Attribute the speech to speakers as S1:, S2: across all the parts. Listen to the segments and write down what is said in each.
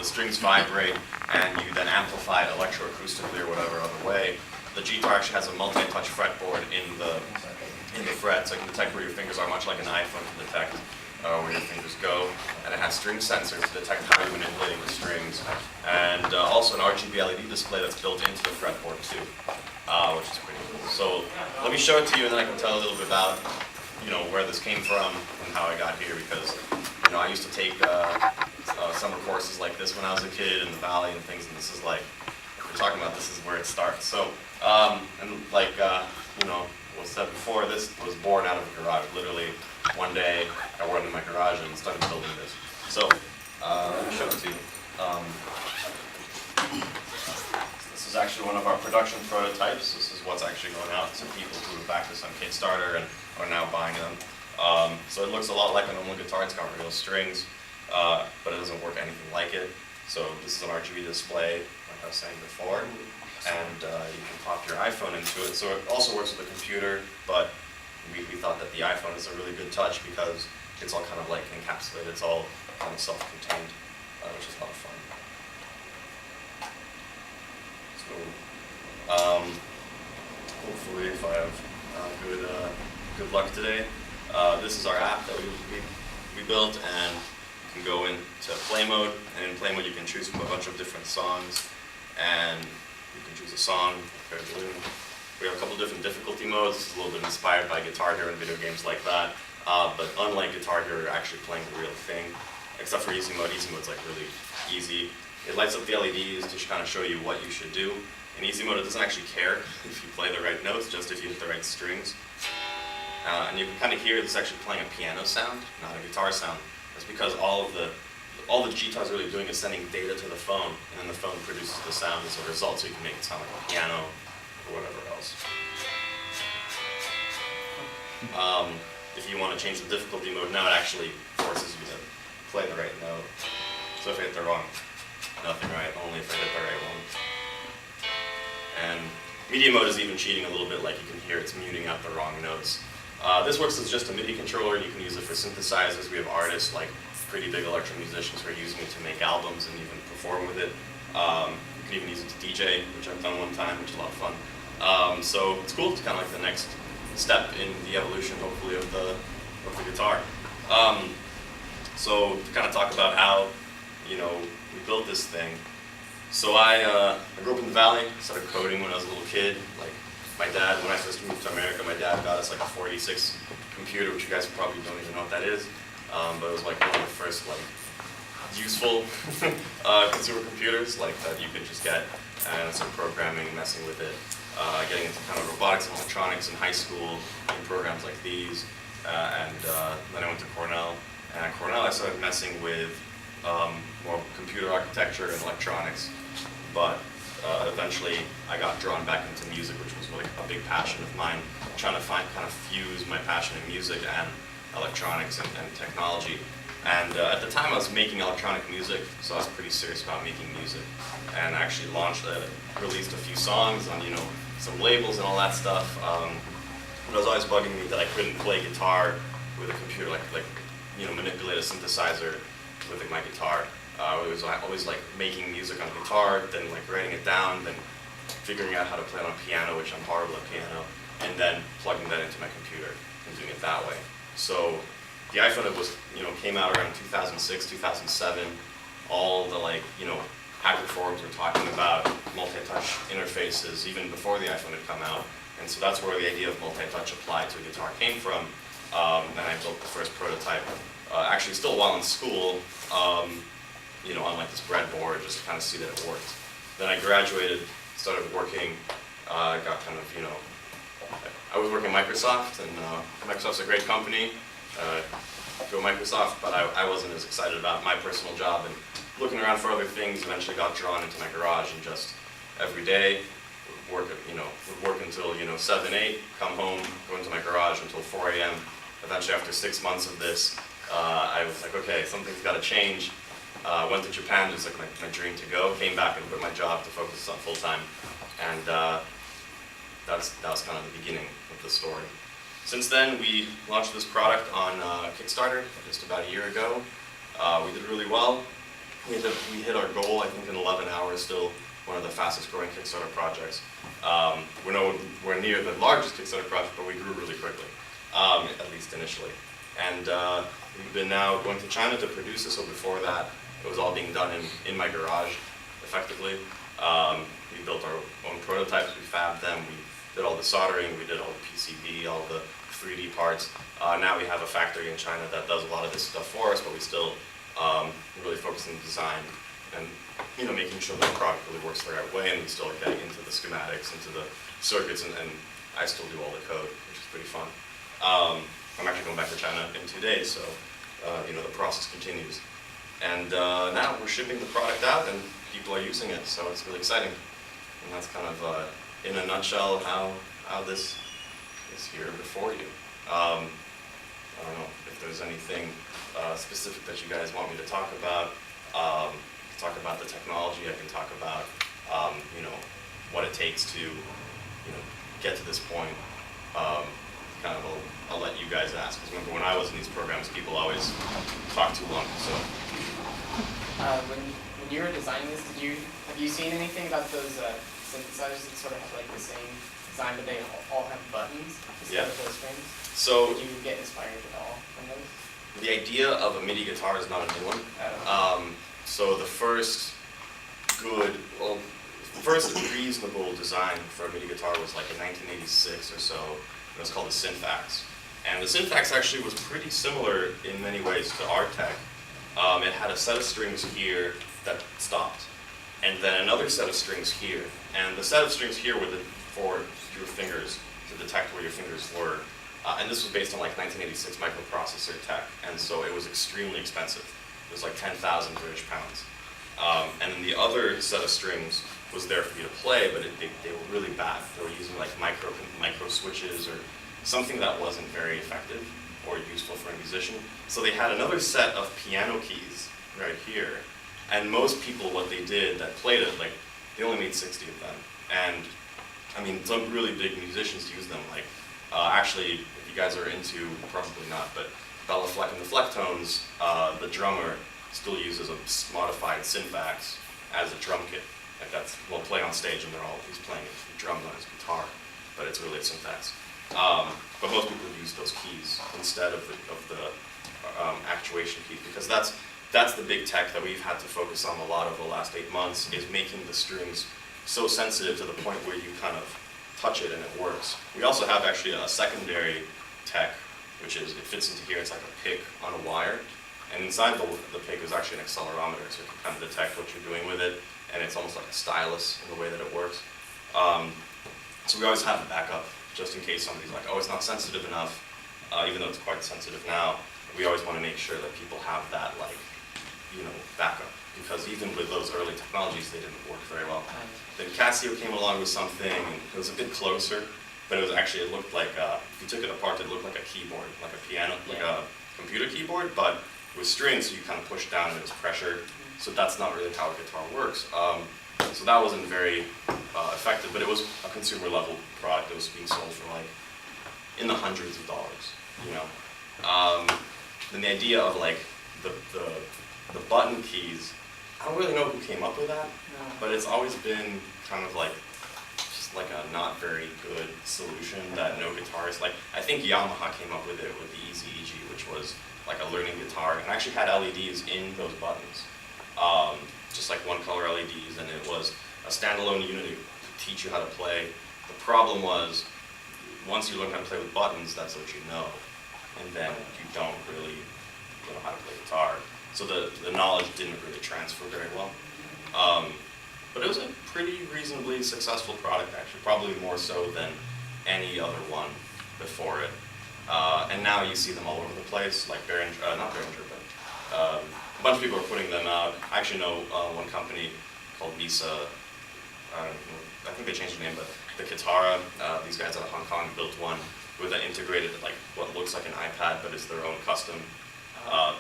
S1: the strings vibrate and you then amplify it electroacoustically or whatever other way. The gTar actually has a multi-touch fretboard in the fret, so it can detect where your fingers are, much like an iPhone can detect where your fingers go. And it has string sensors to detect how you're manipulating the strings. And also an RGB LED display that's built into the fretboard too, which is pretty cool. So let me show it to you, and then I can tell a little bit about where this came from and how I got here, because I used to take summer courses like this when I was a kid in the Valley and things, and this is like, we're talking about, this is where it starts. So, and like, was said before, this was born out of a garage. Literally, one day I went in my garage and started building this. So, let me show it to you. This is actually one of our production prototypes. This is what's actually going out to people who backed this on Kickstarter and are now buying them. So it looks a lot like a normal guitar. It's got real strings, but it doesn't work anything like it. So this is an RGB display, like I was saying before, and you can pop your iPhone into it. So it also works with a computer, but we thought that the iPhone is a really good touch because it's all kind of like encapsulated. It's all kind of self-contained, which is a lot of fun. So hopefully, if I have good luck today, this is our app that we built, and you can go into play mode, and in play mode you can choose from a bunch of different songs, and you can choose a song. We have a couple different difficulty modes. This is a little bit inspired by Guitar Hero and video games like that, but unlike Guitar Hero, you're actually playing the real thing, except for easy mode. Easy mode's like really easy. It lights up the LEDs to kind of show you what you should do. In easy mode, it doesn't actually care if you play the right notes, just if you hit the right strings. And you can kind of hear it's actually playing a piano sound, not a guitar sound. That's because all the gTar is really doing is sending data to the phone, and then the phone produces the sound as a result, so you can make it sound like a piano or whatever else. If you want to change the difficulty mode, now it actually forces you to play the right note. So if I hit the wrong, nothing right, only if I hit the right one. And media mode is even cheating a little bit, like you can hear it's muting out the wrong notes. This works as just a MIDI controller, and you can use it for synthesizers. We have artists like pretty big electro musicians who are using it to make albums and even perform with it. You can even use it to DJ, which I've done one time, which is a lot of fun. So it's cool. It's kind of like the next step in the evolution, hopefully, of the guitar. So to kind of talk about how we built this thing. So I grew up in the Valley, started coding when I was a little kid. Like my dad, when I first moved to America, my dad got us like a 46 computer, which you guys probably don't even know what that is. But it was like one of the first like useful consumer computers like that you could just get, and some programming, messing with it, getting into kind of robotics and electronics in high school, in programs like these, and then I went to Cornell. And at Cornell, I started messing with more computer architecture and electronics, but eventually I got drawn back into music, which was like a big passion of mine, trying to kind of fuse my passion in music and electronics and technology. And at the time I was making electronic music, so I was pretty serious about making music, and I actually released a few songs on some labels and all that stuff. But it was always bugging me that I couldn't play guitar with a computer, like manipulate a synthesizer with my guitar. It was always like making music on guitar, then like writing it down, then figuring out how to play it on piano, which I'm horrible at piano, and then plugging that into my computer and doing it that way. So the iPhone came out around 2006, 2007. All the hacker forums were talking about multi-touch interfaces even before the iPhone had come out, and so that's where the idea of multi-touch applied to a guitar came from. And I built the first prototype, actually still while in school, on like this breadboard, just to kind of see that it worked. Then I graduated, started working, got kind of, I was working at Microsoft, and Microsoft's a great company, go Microsoft, but I wasn't as excited about my personal job, and looking around for other things, eventually got drawn into my garage, and just every day would work until 7, 8, come home, go into my garage until 4 a.m. Eventually, after 6 months of this, I was like, okay, something's got to change. Went to Japan, just like my dream to go. Came back and quit my job to focus on full time, and that was kind of the beginning of the story. Since then, we launched this product on Kickstarter just about a year ago. We did really well. we hit our goal, I think, in 11 hours, still one of the fastest growing Kickstarter projects. We're near the largest Kickstarter project, but we grew really quickly, at least initially. And we've been now going to China to produce it, so before that, it was all being done in my garage, effectively. We built our own prototypes, we fabbed them, we did all the soldering, we did all the PCB, all the 3D parts. Now we have a factory in China that does a lot of this stuff for us, but we still really focus on design and making sure the product really works the right way, and we still are getting into the schematics, into the circuits, and I still do all the code, which is pretty fun. I'm actually going back to China in 2 days, so the process continues. And now we're shipping the product out, and people are using it, so it's really exciting. And that's kind of, in a nutshell, how this is here before you. I don't know if there's anything specific that you guys want me to talk about. Talk about the technology. I can talk about what it takes to get to this point. I'll let you guys ask, because remember when I was in these programs, people always talk too long. So
S2: when you were designing this, have you seen anything about those synthesizers that sort of have like the same design, but they all have buttons instead of those strings?
S1: So
S2: did you get inspired at all from those?
S1: The idea of a MIDI guitar is not a new one. So the first reasonable design for a MIDI guitar was like in 1986 or so. It was called the Synfax. And the Synfax actually was pretty similar in many ways to our tech. It had a set of strings here that stopped, and then another set of strings here. And the set of strings here were for your fingers, to detect where your fingers were. And this was based on like 1986 microprocessor tech, and so it was extremely expensive. It was like 10,000 British pounds. And then the other set of strings was there for you to play, but they were really bad. They were using like micro switches or something that wasn't very effective or useful for a musician. So they had another set of piano keys right here. And most people, what they did that played it, like they only made 60 of them. And I mean, some really big musicians use them. Like actually, if you guys are into, probably not, but Bella Fleck and the Flecktones, the drummer still uses a modified Synfax as a drum kit. Like that's, we'll play on stage and he's playing drums on his guitar, but it's really a Synfax. But most people use those keys instead of the actuation keys, because that's the big tech that we've had to focus on a lot over the last 8 months, is making the strings so sensitive to the point where you kind of touch it and it works. We also have actually a secondary tech, which is, it fits into here, it's like a pick on a wire. And inside the pick is actually an accelerometer, so you can kind of detect what you're doing with it, and it's almost like a stylus in the way that it works. So we always have a backup, just in case somebody's like, oh, it's not sensitive enough, even though it's quite sensitive now. We always want to make sure that people have that, like, backup, because even with those early technologies, they didn't work very well. Then Casio came along with something, and it was a bit closer, but it looked like, if you took it apart, it looked like a keyboard, like a piano, like a computer keyboard, but with strings, so you kind of push down and it was pressure. So that's not really how a guitar works. So that wasn't very effective, but it was a consumer level product that was being sold for like in the hundreds of dollars, Then the idea of like the button keys, I don't really know who came up with that, but it's always been kind of like just like a not very good solution that no guitarist, like I think Yamaha came up with it with the Easy EG, which was like a learning guitar, and actually had LEDs in those buttons, just like one color LEDs, and it was a standalone unit to teach you how to play. The problem was, once you learn how to play with buttons, that's what you know, and then you don't really know how to play guitar. So the knowledge didn't really transfer very well. But it was a pretty reasonably successful product, actually, probably more so than any other one before it. And now you see them all over the place, like not Behringer, but a bunch of people are putting them out. I actually know one company called Visa, I think they changed the name, but the Kitara, these guys out of Hong Kong built one with an integrated, like what looks like an iPad, but it's their own custom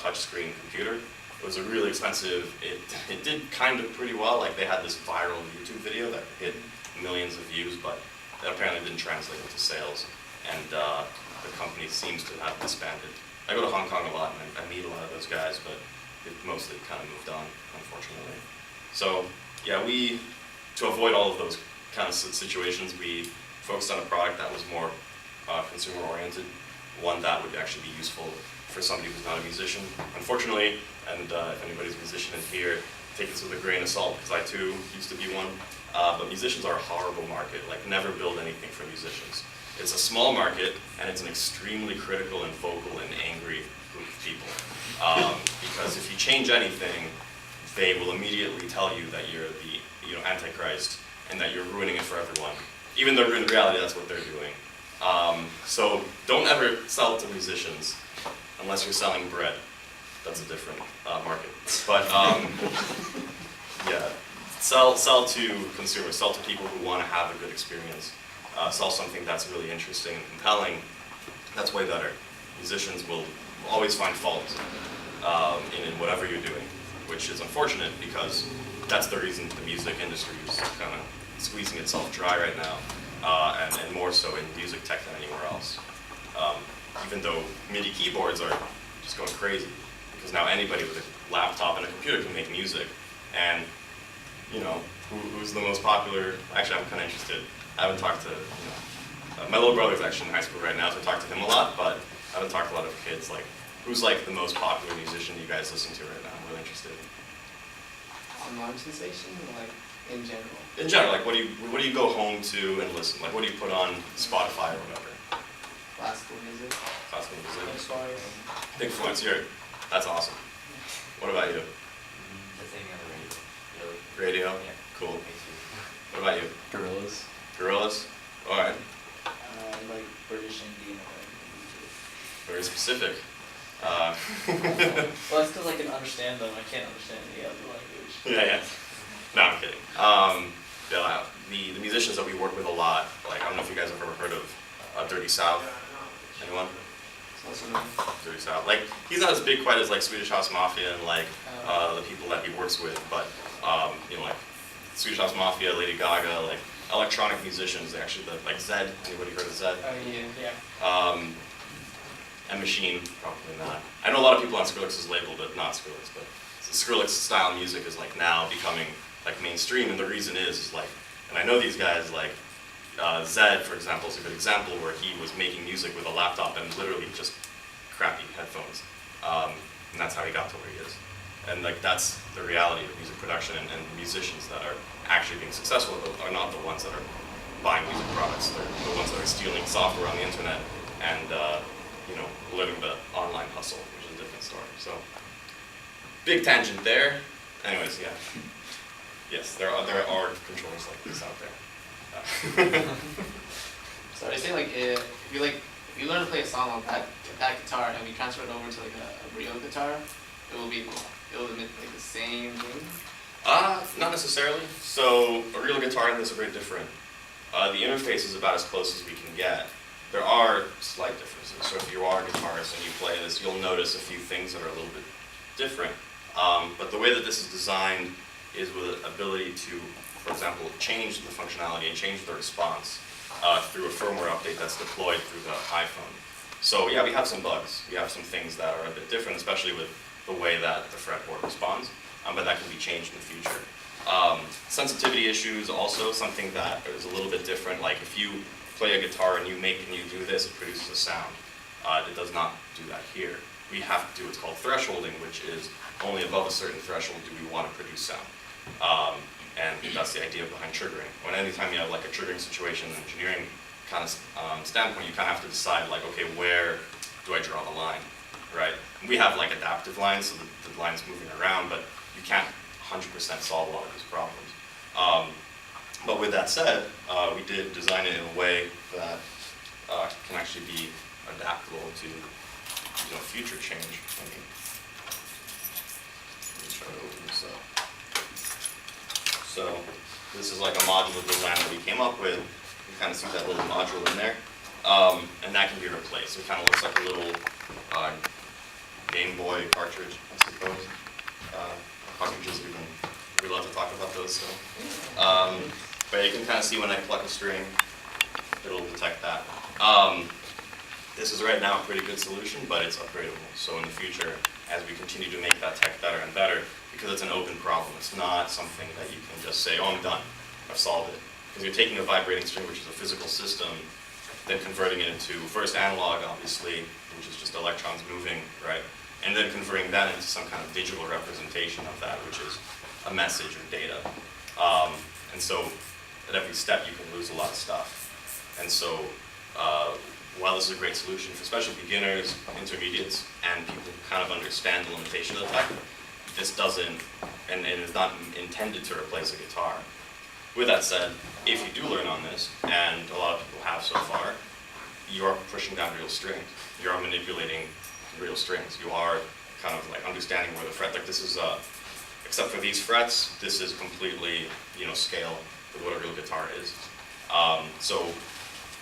S1: touchscreen computer. It was a really expensive, it did kind of pretty well, like they had this viral YouTube video that hit millions of views, but that apparently didn't translate into sales, and the company seems to have disbanded. I go to Hong Kong a lot and I meet a lot of those guys, but it mostly kind of moved on, unfortunately. So yeah, to avoid all of those kind of situations, we focused on a product that was more consumer oriented, one that would actually be useful for somebody who's not a musician. Unfortunately, and if anybody's a musician in here, take this with a grain of salt, because I too used to be one, but musicians are a horrible market. Like, never build anything for musicians. It's a small market, and it's an extremely critical and vocal and angry group of people. Because if you change anything, they will immediately tell you that you're the Antichrist, and that you're ruining it for everyone. Even though in reality that's what they're doing. So don't ever sell to musicians unless you're selling bread. That's a different market. But yeah, sell to consumers, sell to people who want to have a good experience. Sell something that's really interesting and compelling. That's way better. Musicians will always find fault in whatever you're doing, which is unfortunate because that's the reason the music industry is kind of squeezing itself dry right now, and more so in music tech than anywhere else. Even though MIDI keyboards are just going crazy, because now anybody with a laptop and a computer can make music, and who's the most popular? Actually, I'm kind of interested. I haven't talked to my little brother's actually in high school right now, so I talk to him a lot, but I haven't talked to a lot of kids. Like, who's like the most popular musician you guys listen to right now? I'm really interested.
S2: Online sensation, or like in general?
S1: In general, like what do you go home to and listen? Like, what do you put on Spotify or whatever?
S2: Classical music.
S1: Classical music.
S2: Influence.
S1: Big influence here. That's awesome. What about you?
S3: The thing on the radio.
S1: Radio?
S3: Yeah.
S1: Cool.
S3: Me too.
S1: What about you?
S4: Gorillas.
S1: Gorillas? All right.
S3: Like British indie and American music.
S1: Very specific.
S3: Well, I still can understand them. I can't understand the other language.
S1: Yeah. No, I'm kidding. Yeah, the musicians that we work with a lot, like, I don't know if you guys have ever heard of Dirty South. Anyone? Dirty South. Like, he's not as big quite as like Swedish House Mafia and like the people that he works with, but like Swedish House Mafia, Lady Gaga, like electronic musicians. They actually like Zed. Anybody heard of Zed?
S2: Oh yeah.
S1: And Machine, probably not. I know a lot of people on Skrillex's label, but not Skrillex. But Skrillex style music is like now becoming like mainstream, and the reason is like, and I know these guys like Zed, for example, is a good example where he was making music with a laptop and literally just crappy headphones, and that's how he got to where he is. And like that's the reality of music production, and musicians that are actually being successful are not the ones that are buying music products. They're the ones that are stealing software on the internet and living the online hustle, which is a different story. So, big tangent there. Anyways, yeah. Yes, there are controllers like this out there.
S2: So I say if you learn to play a song on that guitar and we transfer it over to like a real guitar, it will emit like the same thing.
S1: Not necessarily. So a real guitar and this are very different. The interface is about as close as we can get. There are slight differences. So if you are a guitarist and you play this, you'll notice a few things that are a little bit different. But the way that this is designed is with the ability to, for example, change the functionality and change the response through a firmware update that's deployed through the iPhone. So yeah, we have some bugs. We have some things that are a bit different, especially with the way that the fretboard responds, but that can be changed in the future. Sensitivity issues, also something that is a little bit different. Like if you play a guitar and you do this, it produces a sound. It does not do that here. We have to do what's called thresholding, which is only above a certain threshold do we want to produce sound. And that's the idea behind triggering. When anytime you have like a triggering situation, an engineering kind of standpoint, you kind of have to decide like, okay, where do I draw the line, right? We have like adaptive lines, so the line's moving around, but you can't 100% solve a lot of these problems. But with that said, we did design it in a way that can actually be adaptable to future change. Let me try to open this up. So this is like a modular design that we came up with. You kind of see that little module in there, and that can be replaced. It kind of looks like a little Game Boy cartridge, I suppose. Cartridges, we love to talk about those. So, but you can kind of see when I pluck a string, it'll detect that. This is right now a pretty good solution, but it's upgradable. So in the future, as we continue to make that tech better and better, because it's an open problem. It's not something that you can just say, oh, I'm done, I've solved it. Because you're taking a vibrating string, which is a physical system, then converting it into first analog, obviously, which is just electrons moving, right? And then converting that into some kind of digital representation of that, which is a message or data. And so at every step, you can lose a lot of stuff. And so while this is a great solution for especially beginners, intermediates, and people who kind of understand the limitation of the tech, this doesn't, and is not intended to replace a guitar. With that said, if you do learn on this, and a lot of people have so far, you are pushing down real strings. You are manipulating real strings. You are kind of like understanding where the fret, like this is, except for these frets, this is completely, scale with what a real guitar is. So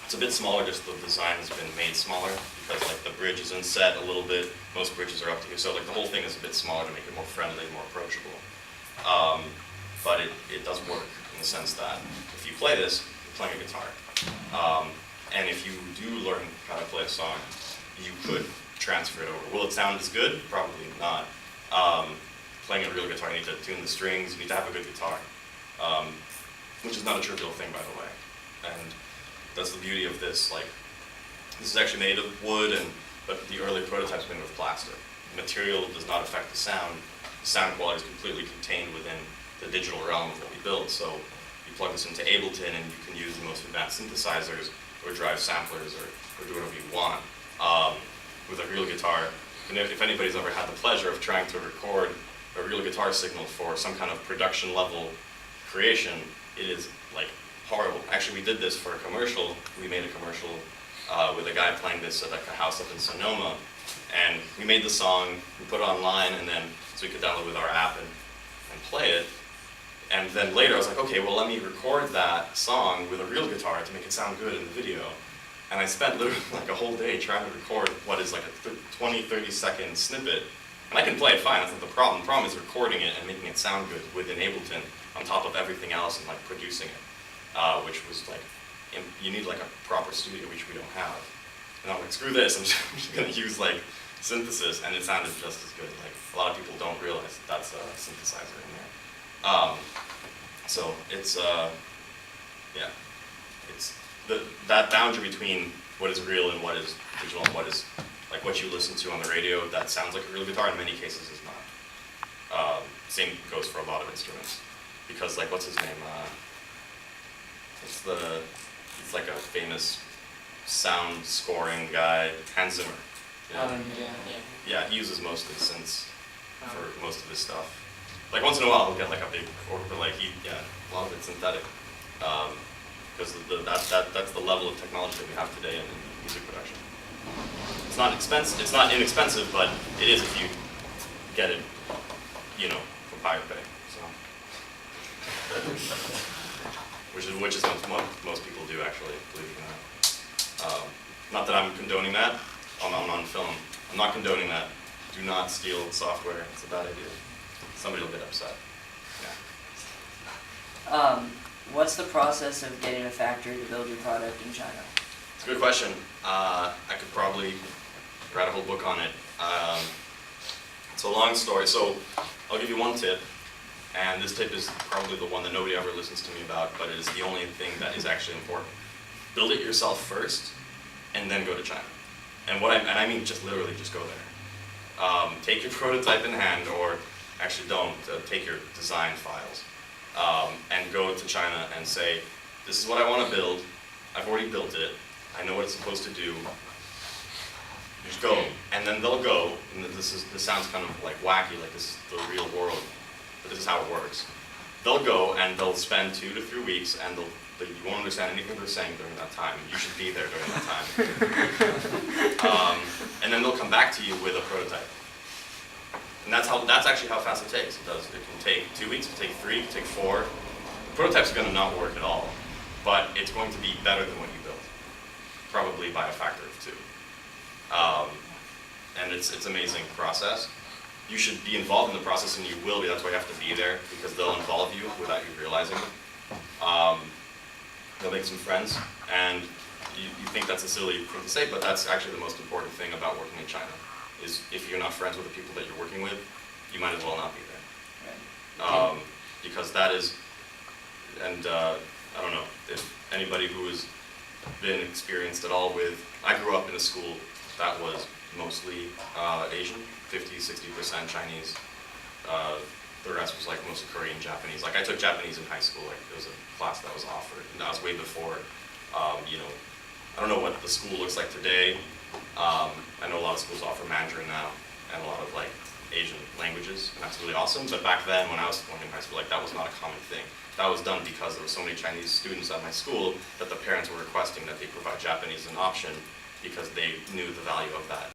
S1: it's a bit smaller, just the design has been made smaller because like the bridge is inset a little bit. Most bridges are up to here, so like the whole thing is a bit smaller to make it more friendly, more approachable. But it does work in the sense that if you play this, you're playing a guitar. And if you do learn how to play a song, you could transfer it over. Will it sound as good? Probably not. Playing a real guitar, you need to tune the strings, you need to have a good guitar, which is not a trivial thing, by the way. And that's the beauty of this. Like, this is actually made of wood, but the early prototypes were made with plastic. The material does not affect the sound. The sound quality is completely contained within the digital realm of what we build. So you plug this into Ableton, and you can use the most advanced synthesizers, or drive samplers, or do whatever you want. With a real guitar, and if anybody's ever had the pleasure of trying to record a real guitar signal for some kind of production level creation, it is like horrible. Actually, we did this for a commercial. We made a commercial with a guy playing this at like a house up in Sonoma, and we made the song, we put it online, and then so we could download with our app and play it. And then later I was like, okay, well let me record that song with a real guitar to make it sound good in the video. And I spent literally like a whole day trying to record what is like a 20, 30-second snippet. And I can play it fine, that's not the problem. The problem is recording it and making it sound good within Ableton on top of everything else and like producing it, which was like, you need like a proper studio, which we don't have. And I'm like, screw this, I'm just gonna use like synthesis, and it sounded just as good. Like a lot of people don't realize that that's a synthesizer in there. So it's, yeah, it's that boundary between what is real and what is digital and what is like what you listen to on the radio that sounds like a real guitar in many cases is not. Same goes for a lot of instruments, because like what's his name? It's like a famous sound scoring guy, Hans Zimmer. You know? Yeah, he uses mostly synths for most of his stuff. Like once in a while he'll get like a big order, but like a lot of it's synthetic. Because that's the level of technology that we have today in music production. It's not expensive. It's not inexpensive, but it is if you get it, from pirate bay. So, which is what most people do actually, believe it or not. Not that I'm condoning that. I'm on film. I'm not condoning that. Do not steal software. It's a bad idea. Somebody will get upset. Yeah.
S4: What's the process of getting a factory to build your product in China?
S1: It's a good question. I could probably write a whole book on it. It's a long story, so I'll give you one tip, and this tip is probably the one that nobody ever listens to me about, but it is the only thing that is actually important. Build it yourself first, and then go to China. And I mean just literally just go there. Take your prototype in hand, or actually don't, take your design files. And go to China and say, this is what I want to build, I've already built it, I know what it's supposed to do, just go. And then they'll go, and this sounds kind of like wacky, like this is the real world, but this is how it works. They'll go and they'll spend 2 to 3 weeks, and you won't understand anything they're saying during that time. You should be there during that time. And then they'll come back to you with a prototype. And that's actually how fast it takes. It can take 2 weeks, it can take 3, it can take 4. The prototype's going to not work at all, but it's going to be better than what you built, probably by a factor of 2. And it's an amazing process. You should be involved in the process, and you will be. That's why you have to be there, because they'll involve you without you realizing it. They'll make some friends, and you think that's a silly thing to say, but that's actually the most important thing about working in China, is if you're not friends with the people that you're working with, you might as well not be there.
S4: Right.
S1: Because that is, and I don't know, if anybody who has been experienced at all with, I grew up in a school that was mostly Asian, 50–60% Chinese. The rest was like mostly Korean, Japanese. Like I took Japanese in high school, like it was a class that was offered, and that was way before, you know, I don't know what the school looks like today. I know a lot of schools offer Mandarin now, and a lot of like Asian languages, and that's really awesome. But back then, when I was going in high school, like that was not a common thing. That was done because there were so many Chinese students at my school that the parents were requesting that they provide Japanese as an option because they knew the value of that.